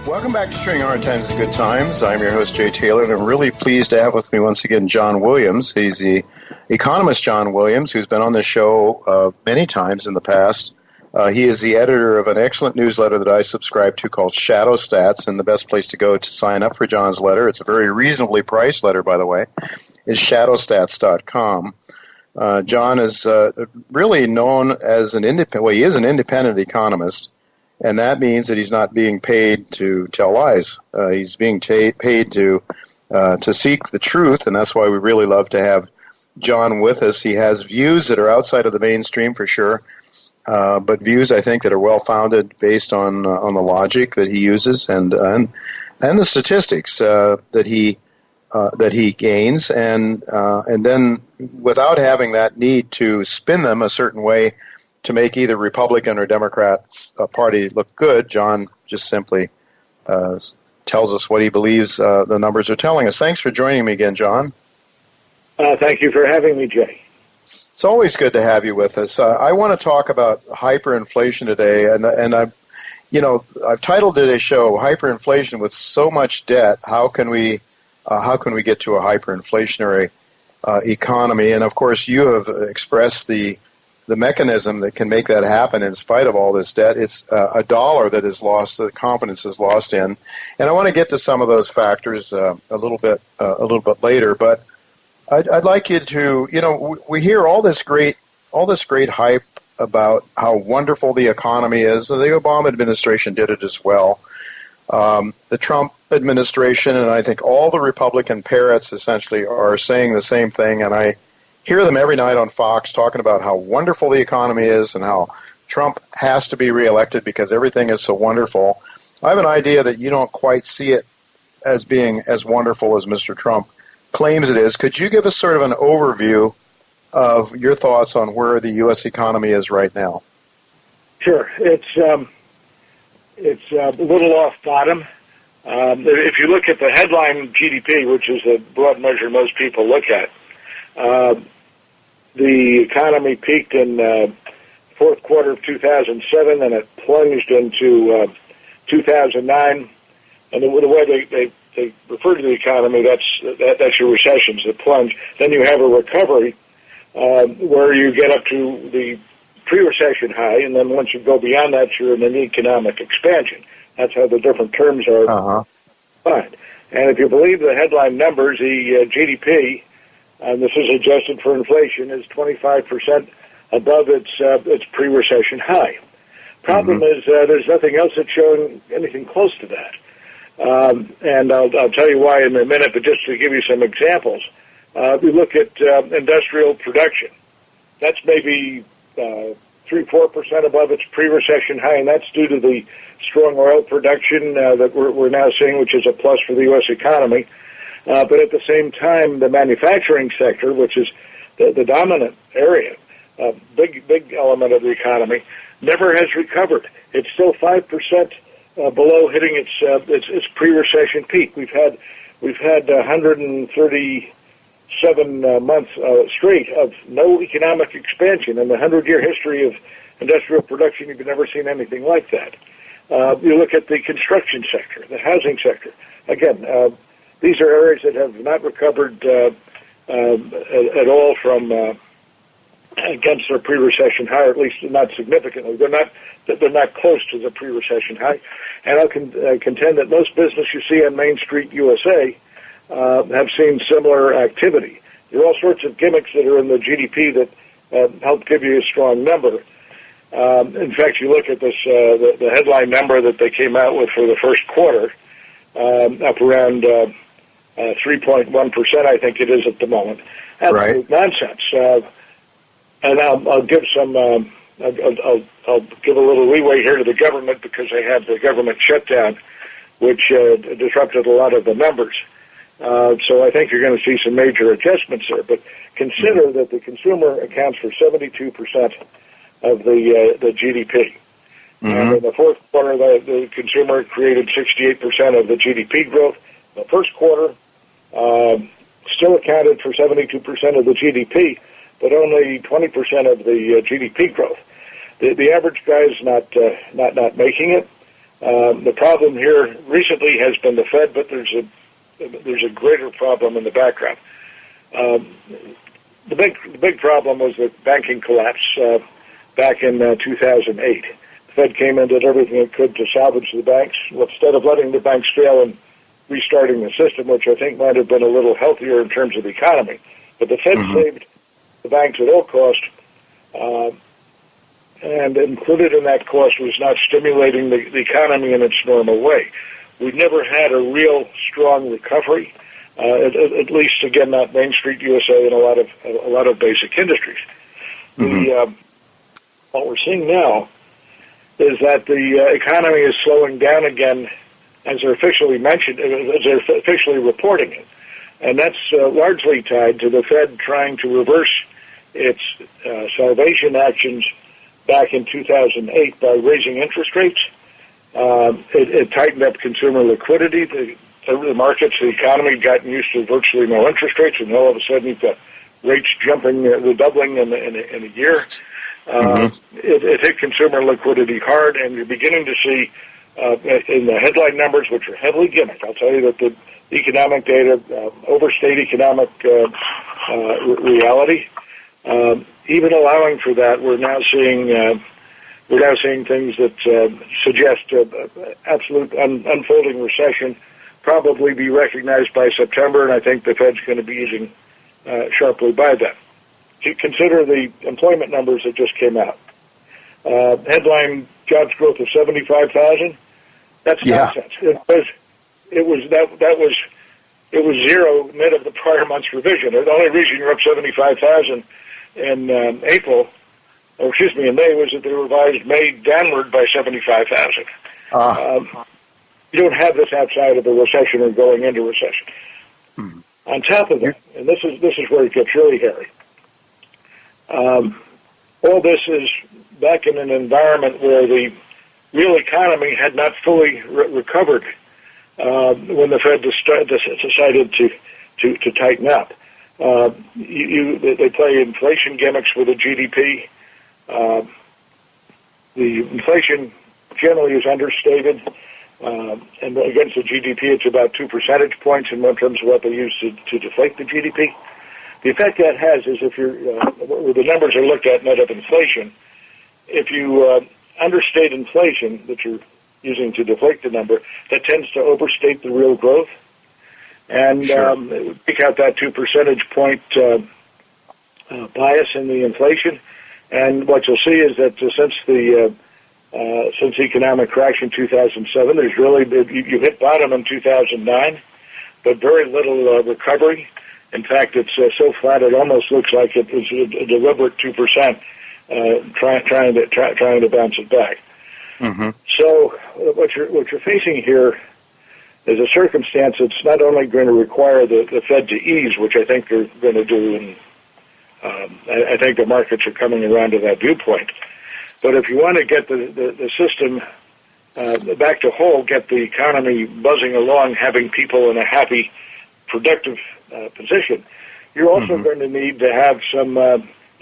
Welcome back to Turning Hard Times to Good Times. I'm your host, Jay Taylor, and I'm really pleased to have with me once again John Williams. He's the economist John Williams, who's been on the show many times in the past. He is the editor of an excellent newsletter that I subscribe to called Shadow Stats, and the best place to go to sign up for John's letter, it's a very reasonably priced letter, by the way, is shadowstats.com. John is really known as an independent, well, he is an independent economist, and that means that he's not being paid to tell lies. He's being paid to seek the truth, and that's why we really love to have John with us. He has views that are outside of the mainstream for sure, but views I think that are well founded based on the logic that he uses and the statistics that he gains, and then without having that need to spin them a certain way to make either Republican or Democrat party look good, John just simply tells us what he believes the numbers are telling us. Thanks for joining me again, John. Thank you for having me, Jay. It's always good to have you with us. I want to talk about hyperinflation today, and I've titled today's show "Hyperinflation with so much debt. How can we get to a hyperinflationary economy?" And of course, you have expressed the mechanism that can make that happen in spite of all this debt. It's a dollar that is lost, the confidence is lost in. And I want to get to some of those factors a little bit later. But I'd like you to, we hear all this great hype about how wonderful the economy is. The Obama administration did it as well. The Trump administration, and I think all the Republican parrots essentially are saying the same thing, and I hear them every night on Fox talking about how wonderful the economy is and how Trump has to be reelected because everything is so wonderful. I have an idea that you don't quite see it as being as wonderful as Mr. Trump claims it is. Could you give us sort of an overview of your thoughts on where the U.S. economy is right now? Sure. It's a little off bottom. If you look at the headline GDP, which is the broad measure most people look at, the economy peaked in fourth quarter of 2007, and it plunged into 2009. And the way they refer to the economy, that's your recessions, the plunge. Then you have a recovery where you get up to the pre-recession high, and then once you go beyond that, you're in an economic expansion. That's how the different terms are defined. And if you believe the headline numbers, the GDP, and this is adjusted for inflation, is 25% above its pre-recession high. Problem is there's nothing else that's showing anything close to that. And I'll tell you why in a minute, but just to give you some examples, we look at industrial production. That's maybe 3-4% above its pre-recession high, and that's due to the strong oil production that we're now seeing, which is a plus for the U.S. economy. But at the same time, the manufacturing sector, which is the dominant area, big element of the economy, never has recovered. It's still 5% below hitting its pre-recession peak. We've had 137 months straight of no economic expansion in the 100-year history of industrial production. You've never seen anything like that. You look at the construction sector, the housing sector. Again, these are areas that have not recovered at all from against their pre-recession high, or at least not significantly. They're not close to the pre-recession high. And I'll contend that most business you see on Main Street USA have seen similar activity. There are all sorts of gimmicks that are in the GDP that help give you a strong number. In fact, you look at this the headline number that they came out with for the first quarter, up around 3.1%, I think it is at the moment. Absolute nonsense. And I'll give some. I'll give a little leeway here to the government because they have the government shutdown, which disrupted a lot of the numbers. So I think you're going to see some major adjustments there. But consider that the consumer accounts for 72% of the GDP. And in the fourth quarter, the consumer created 68% of the GDP growth. The first quarter still accounted for 72% of the GDP, but only 20% of the GDP growth. The average guy is not making it. The problem here recently has been the Fed, but there's a greater problem in the background. The big problem was the banking collapse back in 2008. The Fed came in, did everything it could to salvage the banks. Well, instead of letting the banks fail and restarting the system, which I think might have been a little healthier in terms of the economy, but the Fed saved the banks at all cost, and included in that cost was not stimulating the economy in its normal way. We've never had a real strong recovery, at least again not Main Street USA and a lot of basic industries. What we're seeing now is that the economy is slowing down again, as they're officially mentioned, as they're officially reporting it, and that's largely tied to the Fed trying to reverse its salvation actions back in 2008 by raising interest rates. It tightened up consumer liquidity. The markets, the economy, gotten used to virtually no interest rates, and all of a sudden you've got rates jumping, the doubling in a year. It hit consumer liquidity hard, and you're beginning to see in the headline numbers, which are heavily gimmicked. I'll tell you that the economic data overstate economic reality. Even allowing for that, we're now seeing things that suggest absolute unfolding recession, probably be recognized by September, and I think the Fed's going to be easing sharply by then. Consider the employment numbers that just came out. Headline jobs growth of 75,000. That's nonsense. It was zero net of the prior month's revision. The only reason you're up 75,000 in in May, was that they revised May downward by 75,000. You don't have this outside of a recession or going into recession. On top of that, and this is where it gets really hairy. All this is back in an environment where the real economy had not fully recovered when the Fed decided to tighten up. They play inflation gimmicks with the GDP. The inflation generally is understated, and against the GDP, it's about 2 percentage points in terms of what they use to deflate the GDP. The effect that has is if where the numbers are looked at net of inflation, if you understate inflation that you're using to deflate the number, that tends to overstate the real growth. And pick out that 2 percentage point bias in the inflation. And what you'll see is that since the economic crash in 2007, there's really you hit bottom in 2009, but very little recovery. In fact, it's so flat it almost looks like it was a deliberate 2%, trying to bounce it back. So what you're facing here is a circumstance that's not only going to require the Fed to ease, which I think they're going to do, and I think the markets are coming around to that viewpoint. But if you want to get the system back to whole, get the economy buzzing along, having people in a happy, productive position, you're also going to need to have some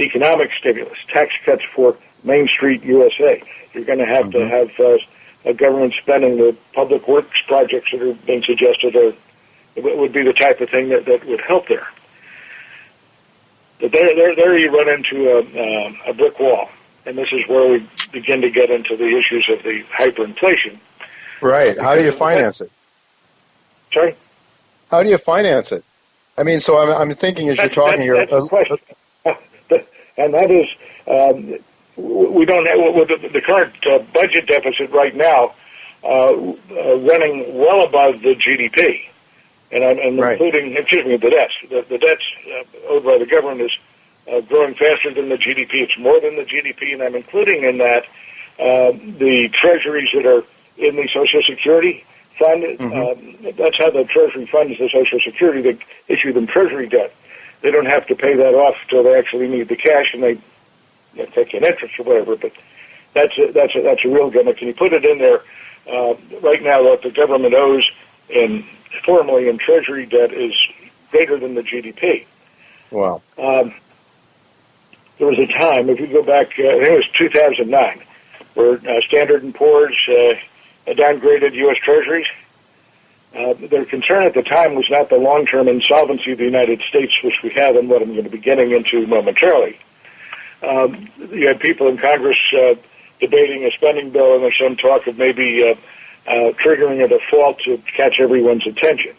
economic stimulus, tax cuts for Main Street USA. You're going to have to have government spending. The public works projects that are being suggested would be the type of thing that would help there. But there you run into a brick wall, and this is where we begin to get into the issues of the hyperinflation. Right. How do you finance it? Sorry? How do you finance it? I mean, so I'm thinking as you're talking here. That's the question. And that is, we don't have, with the current budget deficit right now running well above the GDP. And I'm including, the debts. The debts owed by the government is growing faster than the GDP. It's more than the GDP, and I'm including in that the treasuries that are in the Social Security fund. That's how the Treasury funds the Social Security. They issue them Treasury debt. They don't have to pay that off until they actually need the cash, and they take an interest or whatever. But that's a real gimmick. And you put it in there right now. What the government owes formally in Treasury debt is greater than the GDP. Wow. There was a time, if you go back, I think it was 2009, where Standard & Poor's downgraded U.S. Treasuries. Their concern at the time was not the long-term insolvency of the United States, which we have and what I'm going to be getting into momentarily. You had people in Congress debating a spending bill, and there's some talk of maybe triggering a default to catch everyone's attention.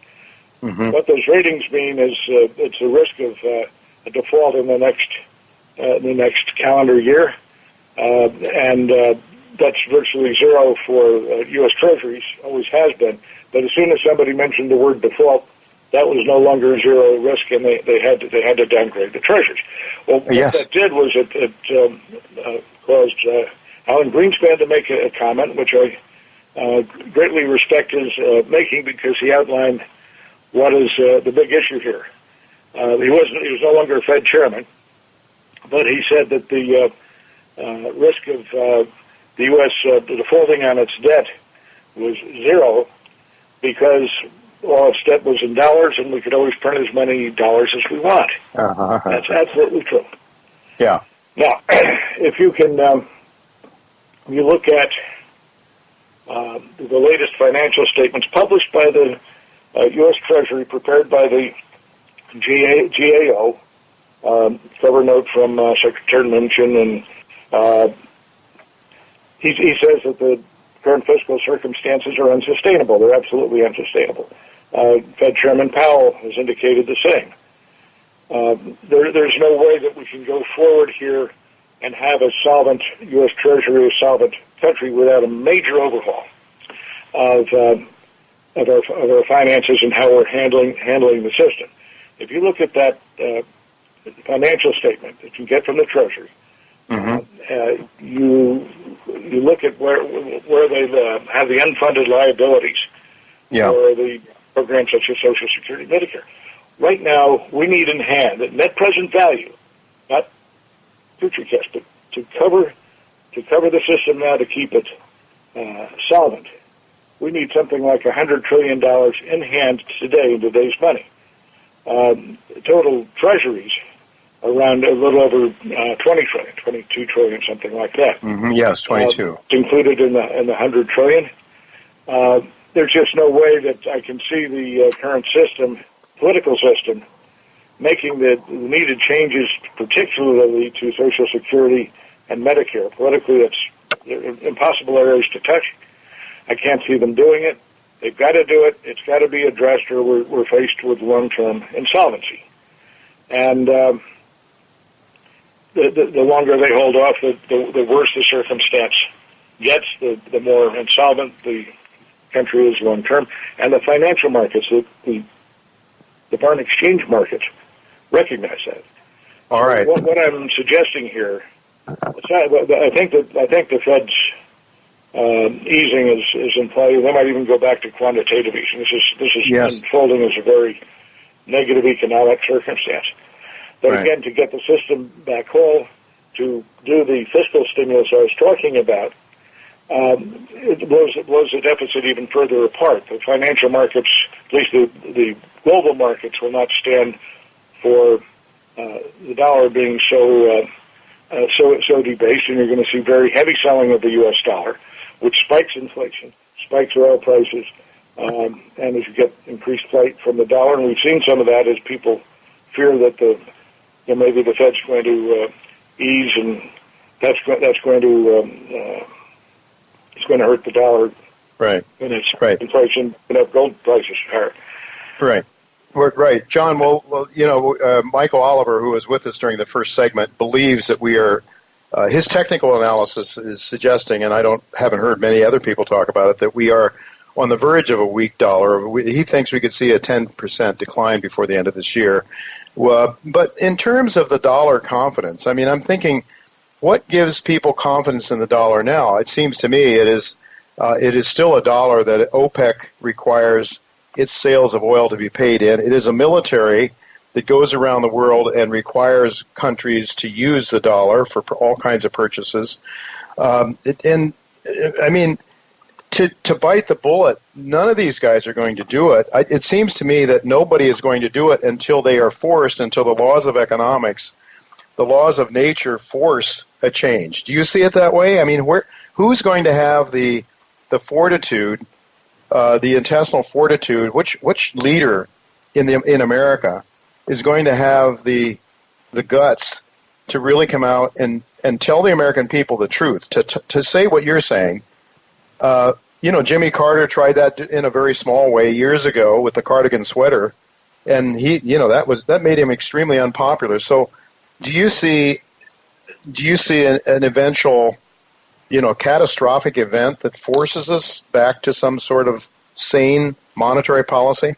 Mm-hmm. What those ratings mean is it's a risk of a default in the next calendar year, and that's virtually zero for U.S. Treasuries, always has been. But as soon as somebody mentioned the word default, that was no longer zero risk, and they had to downgrade the Treasuries. Well, what that did was it caused Alan Greenspan to make a comment, which I greatly respect his making, because he outlined what is the big issue here. He was no longer Fed chairman, but he said that the risk of the U.S. Defaulting on its debt was zero, because all its debt was in dollars, and we could always print as many dollars as we want. Uh-huh. That's absolutely true. Yeah. Now, if you can, you look at the latest financial statements published by the U.S. Treasury, prepared by the GAO, cover note from Secretary Mnuchin, and he says that the current fiscal circumstances are unsustainable. They're absolutely unsustainable. Fed Chairman Powell has indicated the same. There's no way that we can go forward here and have a solvent U.S. Treasury, a solvent country, without a major overhaul of our finances and how we're handling the system. If you look at that financial statement that you get from the Treasury, mm-hmm. You look at where they have the unfunded liabilities for the programs such as Social Security, Medicare. Right now, we need in hand at net present value, not future cash, but to cover the system now, to keep it solvent. We need something like $100 trillion in hand today, in today's money. Total treasuries around a little over 20 trillion, 22 trillion, something like that. Mm-hmm. Yes, 22. It's included in the 100 trillion. There's just no way that I can see the current system, political system, making the needed changes, particularly to Social Security and Medicare. Politically, it's impossible areas to touch. I can't see them doing it. They've got to do it. It's got to be addressed, or we're faced with long-term insolvency. And the longer they hold off, the worse the circumstance gets, the more insolvent the country is long-term. And the financial markets, the foreign exchange markets, recognize that. All right. What I'm suggesting here, I think the Fed's easing is in play. They might even go back to quantitative easing. This is unfolding as a very negative economic circumstance. But again, to get the system back whole, to do the fiscal stimulus I was talking about, it blows the deficit even further apart. The financial markets, at least the global markets, will not stand for the dollar being so debased, and you're going to see very heavy selling of the U.S. dollar, which spikes inflation, spikes oil prices, and as you get increased flight from the dollar, and we've seen some of that as people fear that maybe the Fed's going to ease, and that's going to it's going to hurt the dollar. Right. And it's inflation, gold prices higher. Right. Right. John, well, Michael Oliver, who was with us during the first segment, believes that we are, his technical analysis is suggesting, and I haven't heard many other people talk about it, that we are on the verge of a weak dollar. He thinks we could see a 10% decline before the end of this year. But in terms of the dollar confidence, I mean, I'm thinking, what gives people confidence in the dollar now? It seems to me it is still a dollar that OPEC requires its sales of oil to be paid in. It is a military that goes around the world and requires countries to use the dollar for all kinds of purchases. And I mean, to bite the bullet, none of these guys are going to do it. It seems to me that nobody is going to do it until they are forced, until the laws of economics, the laws of nature force a change. Do you see it that way? I mean, who's going to have the the fortitude, the intestinal fortitude, which leader in America is going to have the guts to really come out and tell the American people the truth, to say what you're saying. Jimmy Carter tried that in a very small way years ago with the cardigan sweater, and that made him extremely unpopular. So, do you see an eventual, catastrophic event that forces us back to some sort of sane monetary policy?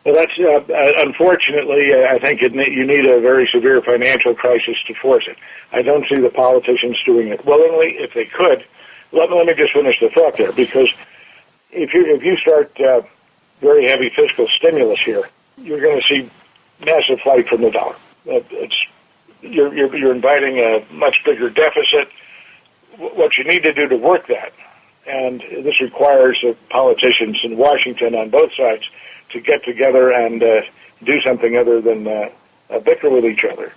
Well, that's unfortunately, I think you need a very severe financial crisis to force it. I don't see the politicians doing it willingly. If they could, let me just finish the thought there, because if you start very heavy fiscal stimulus here, you're going to see massive flight from the dollar. You're inviting a much bigger deficit. What you need to do to work that, and this requires politicians in Washington on both sides to get together and do something other than bicker with each other.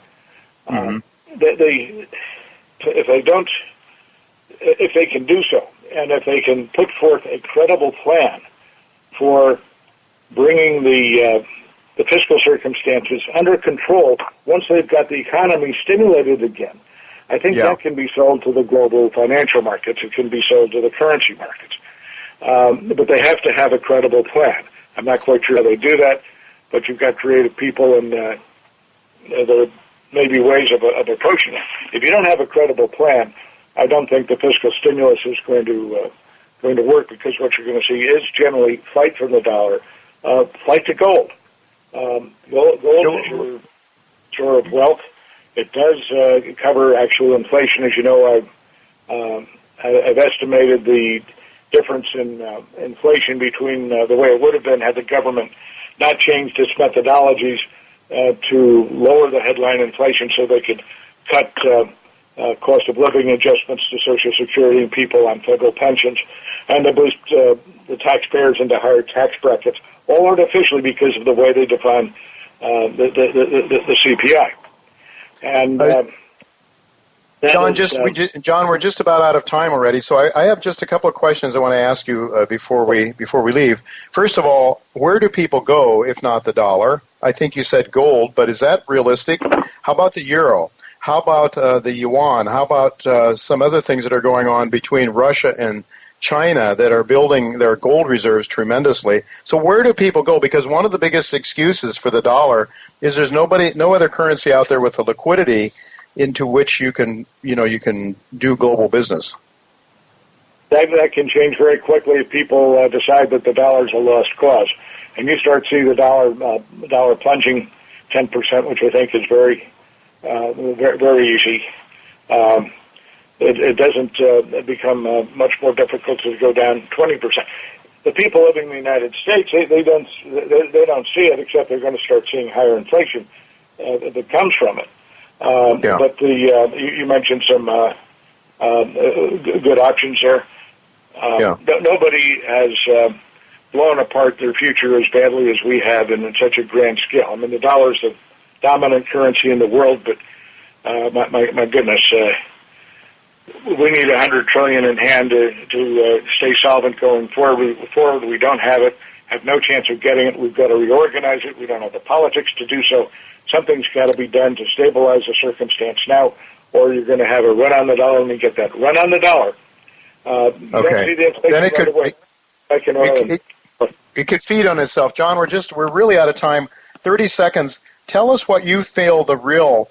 Mm-hmm. If they can do so, and if they can put forth a credible plan for bringing the fiscal circumstances under control once they've got the economy stimulated again, I think that can be sold to the global financial markets. It can be sold to the currency markets. But they have to have a credible plan. I'm not quite sure how they do that, but you've got creative people, and there may be ways of approaching it. If you don't have a credible plan, I don't think the fiscal stimulus is going to work, because what you're going to see is generally flight from the dollar, flight to gold. Gold is your store of wealth. It does cover actual inflation. As you know, I've estimated the difference in inflation between the way it would have been had the government not changed its methodologies to lower the headline inflation so they could cut cost of living adjustments to Social Security and people on federal pensions, and to boost the taxpayers into higher tax brackets, all artificially because of the way they define the CPI. And John, we're just about out of time already, so I have just a couple of questions I want to ask you before we leave. First of all, where do people go if not the dollar? I think you said gold, but is that realistic? How about the euro? How about the yuan? How about some other things that are going on between Russia and China that are building their gold reserves tremendously? So where do people go? Because one of the biggest excuses for the dollar is there's no other currency out there with the liquidity into which you can do global business. That can change very quickly if people decide that the dollar's a lost cause, and you start seeing the dollar plunging 10%, which I think is very very easy. It doesn't become much more difficult to go down 20%. The people living in the United States, they don't see it, except they're going to start seeing higher inflation that comes from it. But you mentioned some good options there. Nobody has blown apart their future as badly as we have in such a grand scale. I mean, the dollar's the dominant currency in the world, but my goodness, we need $100 trillion in hand to stay solvent going forward. We don't have it. Have no chance of getting it. We've got to reorganize it. We don't have the politics to do so. Something's got to be done to stabilize the circumstance now, or you're going to have a run on the dollar, and you get that run on the dollar. Okay. Then it could feed on itself. John, we're really out of time. 30 seconds. Tell us what you feel the real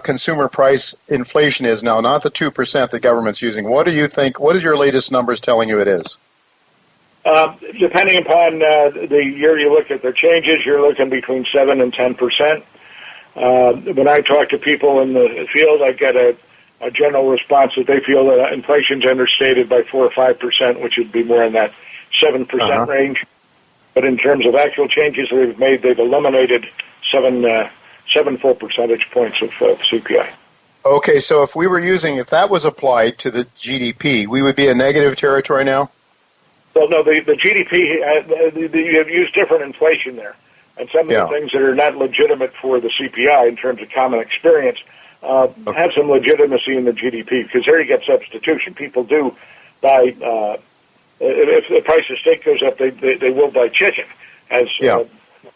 consumer price inflation is now, not the 2% the government's using. What do you think? What is your latest numbers telling you it is? Depending upon the year you look at the changes, you're looking between 7 and 10%. When I talk to people in the field, I get a general response that they feel that inflation's understated by 4 or 5%, which would be more in that 7% range. But in terms of actual changes they've made, they've eliminated 7 full percentage points of CPI. Okay, so if that was applied to the GDP, we would be in negative territory now? Well, no, the GDP, you have used different inflation there. And some of the things that are not legitimate for the CPI in terms of common experience have some legitimacy in the GDP, because there you get substitution. People do buy if the price of steak goes up, they will buy chicken. As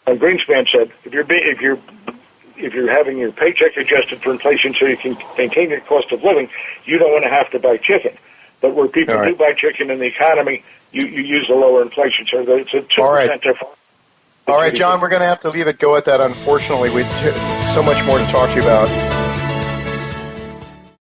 Greenspan said, if you're having your paycheck adjusted for inflation so you can maintain your cost of living, you don't want to have to buy chicken. But where people do buy chicken in the economy, you use the lower inflation. So it's a 2% difference. All right, John, we're going to have to leave it go at that, unfortunately. We so much more to talk to you about.